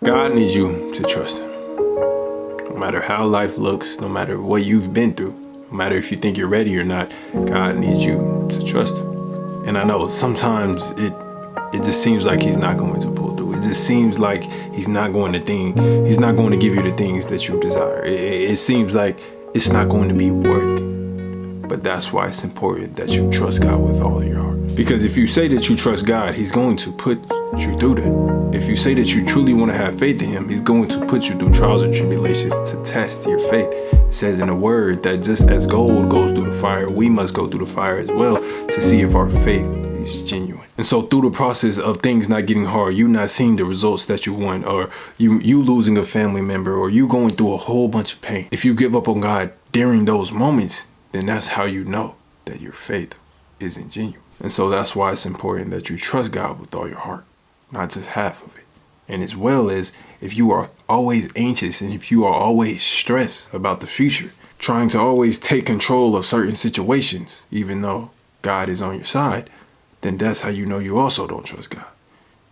God needs you to trust him. No matter how life looks, no matter what you've been through, no matter if you think you're ready or not, God needs you to trust him. And I know sometimes it just seems like he's not going to pull through. It just seems like he's not going to give you the things that you desire. It seems like it's not going to be worth it. But that's why it's important that you trust God with all your heart. Because if you say that you trust God, he's going to put you through that. If you say that you truly want to have faith in him, he's going to put you through trials and tribulations to test your faith. It says in the word that just as gold goes through the fire, we must go through the fire as well to see if our faith is genuine. And so through the process of things not getting hard, you not seeing the results that you want, or you losing a family member, or you going through a whole bunch of pain, if you give up on God during those moments, then that's how you know that your faith isn't genuine. And so that's why it's important that you trust God with all your heart, not just half of it. And as well as if you are always anxious and if you are always stressed about the future, trying to always take control of certain situations, even though God is on your side, then that's how you know you also don't trust God.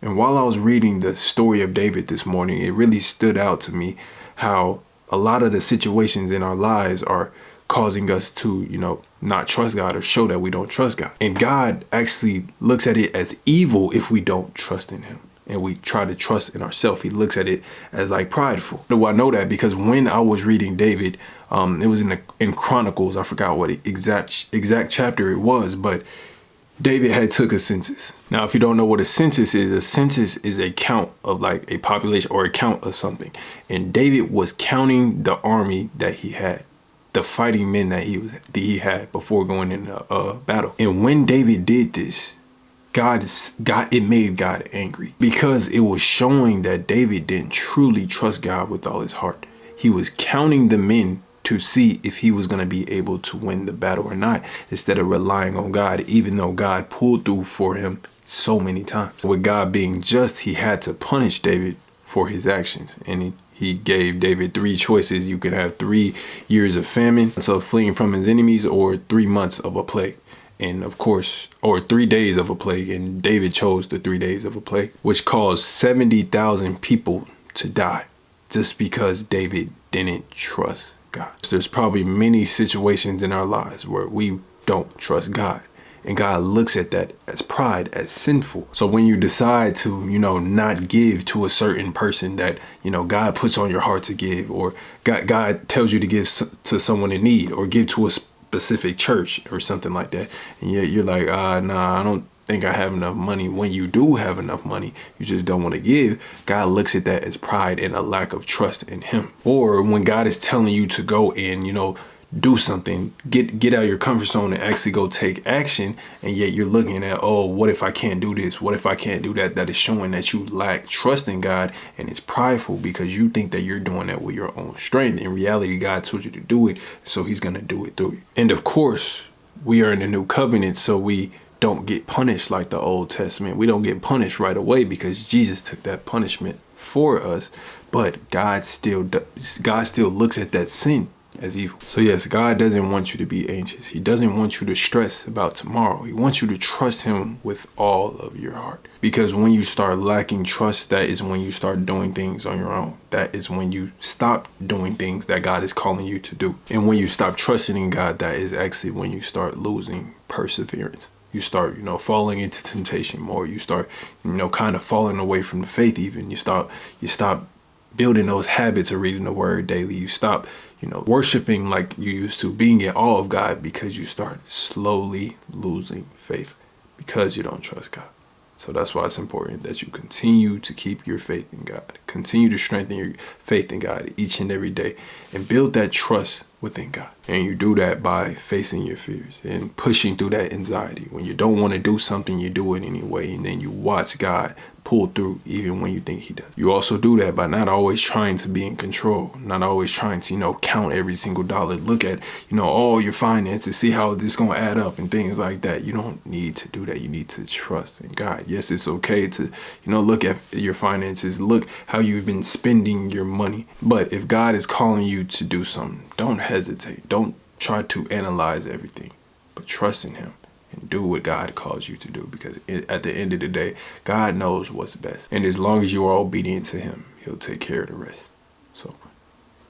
And while I was reading the story of David this morning, it really stood out to me how a lot of the situations in our lives are causing us to, not trust God or show that we don't trust God. And God actually looks at it as evil if we don't trust in him and we try to trust in ourselves. He looks at it as like prideful. Do I know that? Because when I was reading David, it was in Chronicles. I forgot what exact chapter it was, but David had took a census. Now, if you don't know what a census is a count of like a population or a count of something. And David was counting the army that he had, the fighting men that he had before going into battle. And when David did this, it made God angry because it was showing that David didn't truly trust God with all his heart. He was counting the men to see if he was going to be able to win the battle or not, instead of relying on God, even though God pulled through for him so many times. With God being just, he had to punish David for his actions. And he gave David 3 choices. You could have 3 years of famine, so fleeing from his enemies, or 3 months of a plague. And of course, or 3 days of a plague. And David chose the 3 days of a plague, which caused 70,000 people to die just because David didn't trust God. There's probably many situations in our lives where we don't trust God. And God looks at that as pride, as sinful. So when you decide to, not give to a certain person that, God puts on your heart to give, or God tells you to give to someone in need, or give to a specific church or something like that, and yet you're like, nah, I don't think I have enough money. When you do have enough money, you just don't want to give. God looks at that as pride and a lack of trust in him. Or when God is telling you to go and, do something, get out of your comfort zone and actually go take action, and yet you're looking at, oh, what if I can't do this? What if I can't do that? That is showing that you lack trust in God, and it's prideful because you think that you're doing that with your own strength. In reality, God told you to do it, so he's going to do it through you. And of course, we are in the new covenant, so we don't get punished like the Old Testament. We don't get punished right away because Jesus took that punishment for us, but God still looks at that sin as evil. So yes, God doesn't want you to be anxious. He doesn't want you to stress about tomorrow. He wants you to trust him with all of your heart. Because when you start lacking trust, that is when you start doing things on your own. That is when you stop doing things that God is calling you to do. And when you stop trusting in God, that is actually when you start losing perseverance. You start, falling into temptation more. You start, kind of falling away from the faith even. You stop building those habits of reading the word daily. You stop, worshiping like you used to, being in awe of God, because you start slowly losing faith because you don't trust God. So that's why it's important that you continue to keep your faith in God. Continue to strengthen your faith in God each and every day and build that trust within God. And you do that by facing your fears and pushing through that anxiety. When you don't want to do something, you do it anyway, and then you watch God pull through even when you think he does. You also do that by not always trying to be in control, not always trying to, count every single dollar, look at, all your finances, see how this is going to add up and things like that. You don't need to do that. You need to trust in God. Yes, it's okay to, look at your finances, look how you've been spending your money. But if God is calling you to do something, don't hesitate. Don't try to analyze everything, but trust in him. And do what God calls you to do, because at the end of the day, God knows what's best. And as long as you are obedient to him, He'll take care of the rest. So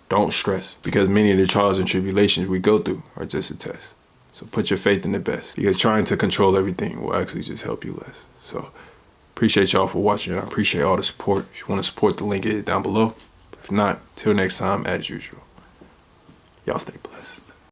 don't stress, because many of the trials and tribulations we go through are just a test. So put your faith in the best, because trying to control everything will actually just help you less. So appreciate y'all for watching. I appreciate all the support. If you want to support the link, hit it down below. If not, till next time, as usual, y'all stay blessed.